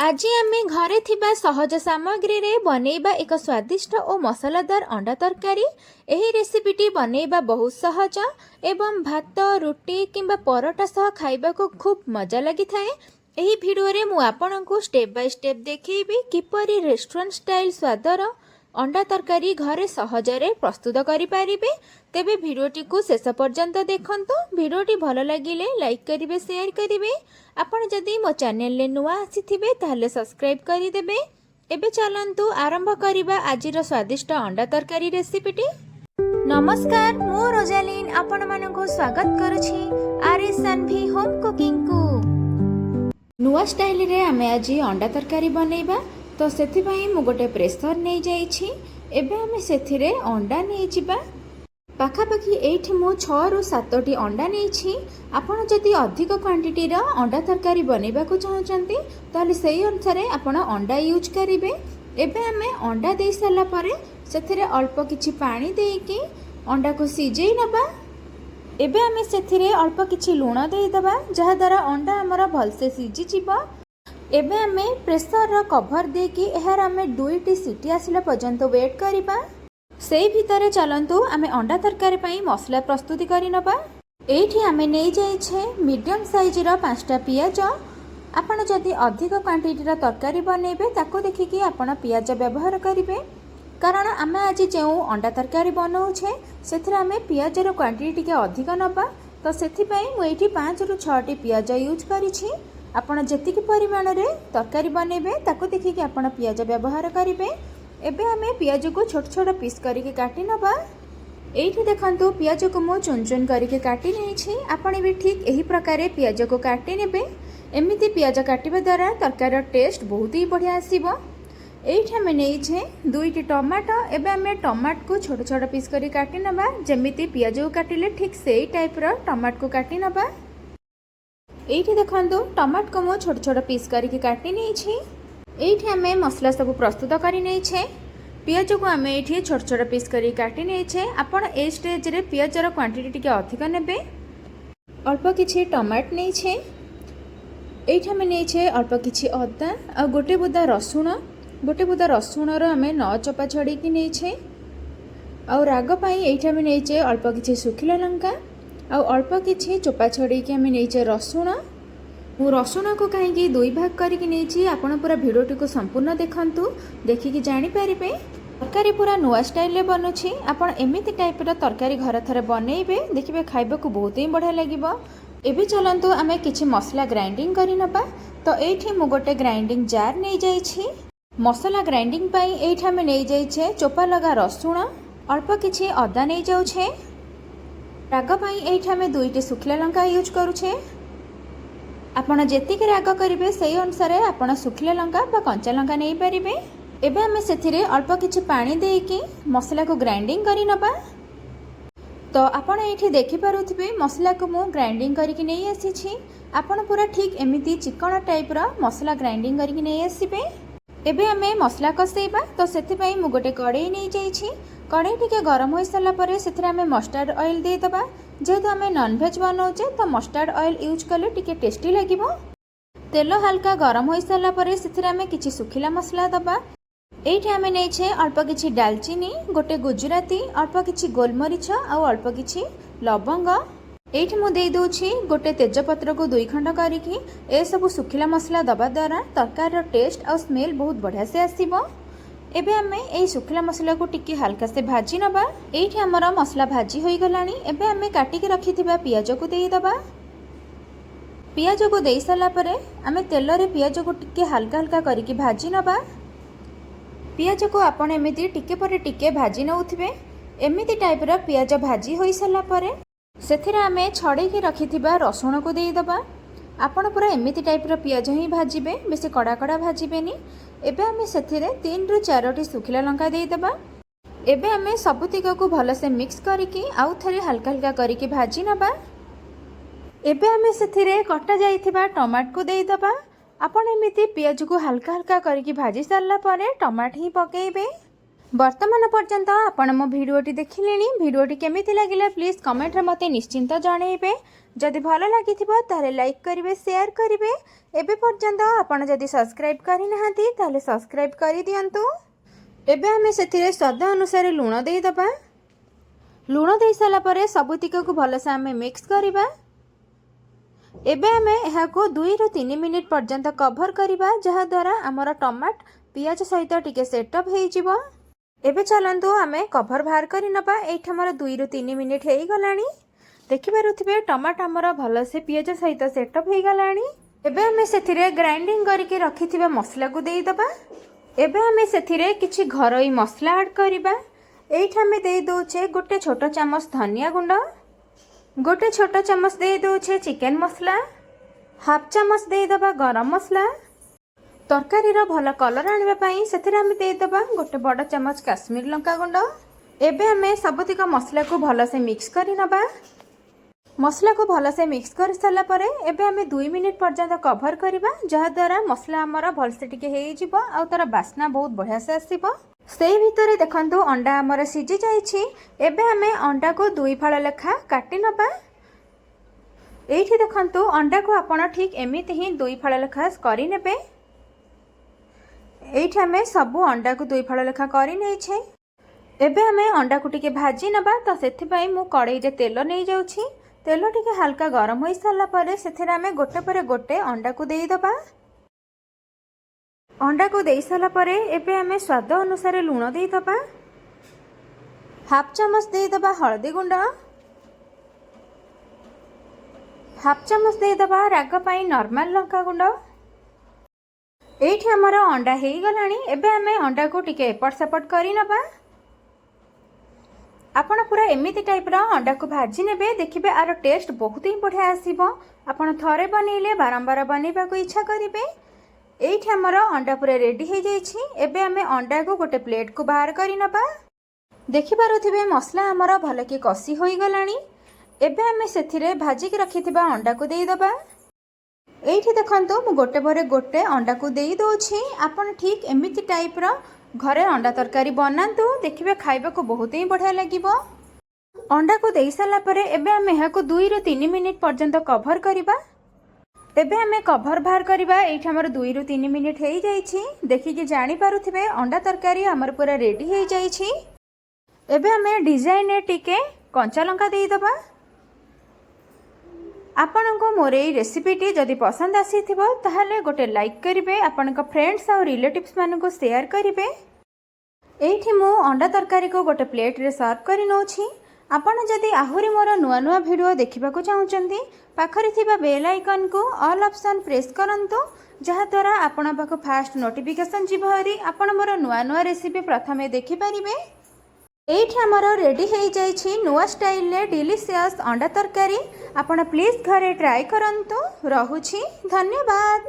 आज आम घरे थिबा सहज सामग्री रे बनैबा एक स्वादिष्ट और मसलादार अंडा तरकारी। एही रेसिपीटी बनैबा बहुत सहज एवं भात रुटी किंबा परोटा सह खाइबा को खूब मजा लगी थाए। एही वीडियो रे मु आपनकु स्टेप बाय स्टेप देखैबी किपरि रेस्टोरेंट स्टाइल स्वादर अंडा तरकारी घरे सहजरे प्रस्तुत करि पारिबे। तेबे भिडियोटी को शेष पर्यंत देखंतु। भिडियोटी भल लागिले लाइक करिवे, शेयर करिवे। आपण जदि मो चैनल ले नुआ आसीथिबे ताहले सब्सक्राइब करिदेबे। एबे चलंतु आरंभ करिबा आजिर स्वादिष्ट अंडा तरकारी रेसिपीटी। नमस्कार, मो रोजालिन आपण मानको स्वागत करूछि आरएसएनवी होम कुकिंग को। नुआ स्टाइल रे आमे आज अंडा तरकारी बनैबा। तो सेथि पई मु गोटे प्रेशर नै जाइछि। एबे आमे सेथिरे अंडा नै जिबा। पाखापाखि एठी मु 6 रु 7टी अंडा नेछि। आपण जदि अधिक क्वांटिटी रा अंडा तरकारी बनैबा को चाहचंती ताले सेही अनुसार आपण अंडा यूज करिवे। एबे आमे अंडा देई साला परे सेथिरे अल्प किछि पानी देइकी अंडा को सिजेई नबा। एबे आमे सेथिरे अल्प किछि लूण देई दबा जहा द्वारा अंडा हमर भलसे सिजी जिवो। एबे आमे प्रेशर रा कवर देकी एहार आमे 2टी सीटी आसिला पर्यंत वेट करिबा। सेही भितरे चलंतु आमे अंडा तरकारी पई मसला प्रस्तुति करि नबा। एठी आमे नै जाइछे मीडियम साइज रा 5टा पियाज। आपण जदि अधिक क्वांटिटी रा तरकारी बनेबे ताको देखिकी आपण पियाज व्यवहार करिवे, कारण आमे आज जे अंडा तरकारी बनाउछे सेथिरे आमे पियाज रो क्वांटिटी टिके अधिक नबा। तो सेथि पई मु एठी 5 रु 6टी पियाज यूज करिछि। आपण जेतिकी परिमाण रे तरकारी बनेबे ताको देखिकी आपण पियाज व्यवहार करिवे। एबे आमे पियाज को छोट छोट पीस करके काटी नबा। एठी देखंतु पियाज को मु चुन चुन करके काटी नेछि। आपण भी ठीक एही प्रकारे पियाज को काटी नेबे। एमिति पियाज काटिबा द्वारा तरकारी रो टेस्ट बहुत ही बढ़िया आसीबो। एठी आमे नेइछे 2टी टमाटो। एबे आमे टमाटो को छोट छोट पीस करी काटी नबा। जेमिति पियाज को काटिले ठीक सेही टाइप रो टमाटो को काटी नबा। एठी देखंतु टमाटो को मु छोट छोट पीस करके काटी नेछि। एठी आमे मसला सब प्रस्तुत करि नेछे। पियाज को आमे एठी छोट छोट पीस करी काटी नेछे। आपण ए स्टेज रे पियाज रो क्वांटिटी टिके अधिक नेबे। अल्प किछि टमाटो नेछे। एठी आमे नेछे अल्प किछि अदा आ गोटे बुदा रसुण। गोटे बुदा रसुण रो आमे 9 चोपा छडी कि नेछे। आ राग पई एठी आमे नेछे अल्प किछि सुखिला लंका आ अल्प किछि चोपा छडी कि आमे नेछे रसुण। मु रसुण को कहीं 2 भाग करके नहीं। आपण पूरा भिडियोटी को संपूर्ण देखंतु, देखिकी जानी पारिबे। तरकारी पूरा नुआ स्टाइल रे बनुछि। आपण एमिति टाइप रो तरकारी घर थरे बनैबे, देखिबे खाइबा को बहुत ही बढ़िया लागिबो। एबे चलंतु आमे किछि मसला ग्राइंडिंग करि नबा। तो एठी मु गोटे ग्राइंडिंग जार नै जाइछि। मसला ग्राइंडिंग पई एठी आमे नै जाइछे चोपा लगा रसुण, अल्प किछि अदा नै जाउछे। राग पई एठी आमे 2टी सुखिला लंका यूज करूछे। आपण जेतिक राग करिवे सेही अनुसार आपण सुखिला लंका बा कंचा लंका नै पारिबे। एबे हमें सेथिरे अल्प किछि पानी देकी मसला को ग्राइंडिंग करि नबा। तो आपण एठी देखि पारुथिबे मसला को मु ग्राइंडिंग करके नै आसीछि। आपण पूरा ठीक एमिति चिकन टाइप रो मसला ग्राइंडिंग करके नै आसीबे। एबे हमें मसला कसेइबा। तो सेति पई मु गोटे कड़ाई नै जाइछि। कड़ाई टिके गरम होई साला परे सेथिरे हमें मस्टर्ड ऑयल दे दबा। जेहेतु आम नॉनभेज बनाऊे तो मस्टर्ड ऑयल यूज कले टिके टेस्टी लगिबो। तेल हल्का गरम हो सारा पर से आम किछि सुखिला मसला दबा। एठी आमे नेछे अल्प किछि दालचीनी, गोटे गुजराती, अल्प किछि गोलमरीच आ अल्प किछि लवंग। एठी मु देई दोछि गोटे तेजपत्र को 2 खंड करिकी। ए सब सुखिला मसला दबा द्वारा तरकारी रो टेस्ट आ स्मेल बहुत बढ़िया से आसीबो। एबे आमे ए सुखिला मसला को टिके हल्का से भाजी नबा। एठी हमर मसला भाजी होई गलानी। एबे आमे काटी के रखिथिबा पियाज को देई दबा। पियाज को देई साला परे आमे तेल रे पियाज को टिके हल्का हल्का करिकी भाजी नबा। पियाज को आपण एमिति टिके परे टिके भाजी नउथिबे। एमिति टाइप रो पियाज भाजी होई साला परे सेथिरे आमे छडे के रखिथिबा रसुण को देई दबा। आपण पूरा एमिति टाइप रो पियाज ही भाजीबे, बेसी कड़ा कड़ा भाजीबेनी। एबे आमे सेथिरे 3 रु 4टी सुखिला लंका देई दबा। एबे आमे सबुतिक को भल से मिक्स करिकी आउ थरे हल्का हल्का करिकी भाजी नबा। एबे आमे सेथिरे कटा जाइथिबा टमाटो को देई दबा। आपण एमिति पियाज को हल्का हल्का करिकी भाजी सारला परे टमाटो ही पकेइबे। वर्तमान पर्यंत आपण मो भिडियोटी देखिलेनी। भिडियोटी केमिति लागिला प्लीज कमेंट रे मते निश्चिंत जणाइबे। जदि भल लगी ताले लाइक करेंगे शेयर करेंगे एबे पर्यंत आपण जदि सब्सक्राइब करना ताले सब्सक्राइब कर दिंतु। एबे आमे सेथिरे स्वाद अनुसार लुण देदबा। लुण दे सारा पर सबुतिक को भलसे आमे मिक्स करवा। एबे आमे एहाको 2 ରୁ 3 मिनिट पर्यंत कभर करवा जहाद्वारा आमर टमाट पियाज सहित टिके सेटअप हो। एबे चलंतु आमे कभर बाहर कर नबा। एठी हमर 2 ରୁ 3 मिनिट हो गलानी। देखि पारुथिबे टमाट आमर भलसे पियाज सहित सेटअप हो गलानी। एबे आमे सेथिरे ग्राइंडिंग करके रखिथिबा मसला को देई दबा। एबे आमे सेथिरे किछि घरोई मसला ऐड करबा। एठी आमे देई दोचे गोटे छोटो चामच धनिया गुंड, गोटे छोटो चामच दे दोचे चिकन मसला, हाफ चामच दे दबा गरम मसला। तरकारी रो भल कलर आनिबा पई सेथिरे आमे दे दबा गोटे बड़ चामच काश्मीर लंका गुंड। एबे आमे सबतिक मसला को भल से मिक्स करि नबा। मसला को भल से मिक्स कर साला परे एबे आमे 2 मिनिट पर्यंत कभर करबा जहाद्वारा मसला आमर भल से टिके हेइ जिवो आ तार बास्ना बहुत बढ़िया से आसीबो। सेई भितरे देखंतु अंडा आमर सिझी जाइछि। एबे आमे अंडा को 2 फाळ लेखा काटि नबा। एठी देखंतु अंडा को आपण ठीक एमिति ही 2 फाळ लेखा करि नेबे। एठी आमे सबु अंडा को 2 फाळ लेखा करि नै छै। एबे आमे अंडा को टिके भाजी नबा। तो सेथि पई मु कड़ाई रे तेल नै जाउछि। तेल टिके हल्का गरम होई साला परे सेथिरे आमे गोटे परे गोटे अंडा को देई दबा। अंडा को देई साला परे एबे आमे स्वाद अनुसार लूण देई दबा। हाफ चामच देई दबा हळदी गुंड, हाफ चामच देई दबा राग पई नॉर्मल लंका गुंड। एठी हमर अंडा हेई गलानी। एबे आमे अंडा को टिके एपट सेपट करि नबा। आपण पूरा एमिति टाइप रो अंडा को भाजी नेबे। देखिबे आरो टेस्ट बहुत ही बढ़िया आसीबो। आपण थरे बनेइले बारंबार बनेबा को इच्छा करिवे। एठी हमर अंडा पूरा रेडी हो जाइछि। एबे आमे अंडा को गोटे प्लेट को बाहर करि नबा। देखि पारुथिबे मसला हमर भल कि कसी होई गलानी। एबे आमे सेथिरे भाजी के रखिथिबा अंडा को देई दबा। एठी देखंतु मु गोटे परे गोटे अंडा को देई दोछि। आपण ठीक एमिति टाइप रो घरे अंडा तरकारी बनातु। देखिबे खाइबा को बहुत ही बढ़िया लागिबो। अंडा को देई साला परे एबे आमे एहाको 2 ରୁ 3 मिनिट पर्यंत कभर करबा। एबे आमे कभर बाहर करबा। एठी हमर 2 ରୁ 3 मिनिट हेई जाइछि। देखि कि जानि पारुथिबे अंडा तरकारी हमर पूरा रेडी हेई जाइछि। एबे आमे डिजाइन टिके कंचा लंका देई दबा। आपण को मोर ए रेसिपीटी जदि पसंद आसी थिबो ताहाले गोटे लाइक करिवे। आपण को फ्रेंड्स और रिलेटिव्स मान को शेयर करिवे। एठी मु अंडा तरकारी को गोटे प्लेट रे सर्व करि नोछि। आपण जदि आहुरी मोर नुआ नुआ वीडियो देखिबा को चाहुचंती पाखरे थिबा बेल आइकन को ऑल ऑप्शन प्रेस करंतु जहा द्वारा आपण पाखो फास्ट नोटिफिकेशन जिवहरी आपण मोर नुआ नुआ रेसिपी प्रथमे देखि परिबे। एठी हमर रेडी हो जाइछि नुआ स्टाइल ले डिलीशियस अंडा तरकारी। आपण प्लीज घरे ट्राई करंतु। रहुछि धन्यवाद।